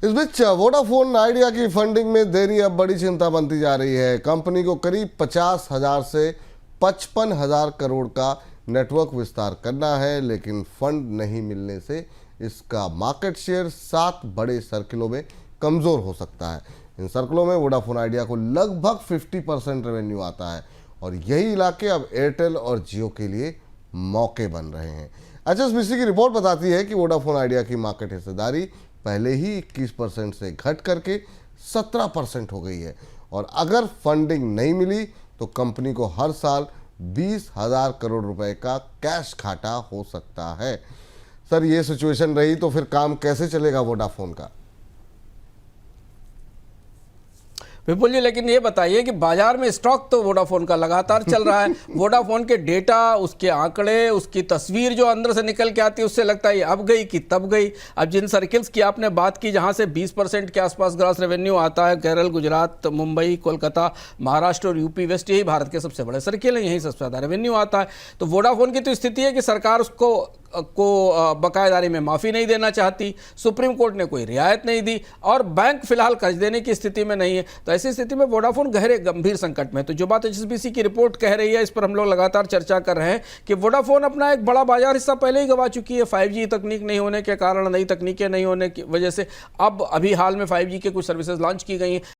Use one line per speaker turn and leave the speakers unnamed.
इस बीच Vodafone idea की funding में देरी अब बड़ी चिंता बनती जा रही है। कंपनी को करीब 50,000 से 55,000 करोड़ का नेटवर्क विस्तार करना है, लेकिन फंड नहीं मिलने से इसका मार्केट शेयर 7 बड़े सर्किलों में कमजोर हो सकता है। इन सर्किलों में वोडाफोन आइडिया को लगभग 50% रेवेन्यू आता है और यही इलाके अब एयरटेल और जियो के लिए मौके बन रहे हैं। HSBC की रिपोर्ट बताती है कि वोडाफोन आइडिया की मार्केट हिस्सेदारी पहले ही 21% से घट करके 17% हो गई है और अगर फंडिंग नहीं मिली तो कंपनी को हर साल 20,000 करोड़ रुपए का कैश घाटा हो सकता है। सर, ये सिचुएशन रही तो फिर काम कैसे चलेगा वोडाफोन का?
विपुल जी, लेकिन ये बताइए कि बाजार में स्टॉक तो वोडाफोन का लगातार चल रहा है। वोडाफोन के डेटा, उसके आंकड़े, उसकी तस्वीर जो अंदर से निकल के आती है, उससे लगता है ये अब गई कि तब गई। अब जिन सर्किल्स की आपने बात की जहां से 20% के आसपास ग्रॉस रेवेन्यू आता है, केरल, गुजरात, मुंबई, कोलकाता, महाराष्ट्र और यूपी वेस्ट, यही भारत के सबसे बड़े सर्किल हैं, यही सबसे ज़्यादा रेवेन्यू आता है। तो वोडाफोन की तो स्थिति है कि सरकार उसको बकायेदारी में माफ़ी नहीं देना चाहती, सुप्रीम कोर्ट ने कोई रियायत नहीं दी और बैंक फिलहाल कर्ज देने की स्थिति में नहीं है। तो ऐसी स्थिति में वोडाफोन गहरे गंभीर संकट में। तो जो बात HSBC की रिपोर्ट कह रही है, इस पर हम लोग लगातार चर्चा कर रहे हैं कि वोडाफोन अपना एक बड़ा बाजार हिस्सा पहले ही गंवा चुकी है। 5G तकनीक नहीं होने के कारण, नई तकनीकें नहीं होने की वजह से अब अभी हाल में 5G के कुछ सर्विसेज लॉन्च की गई हैं,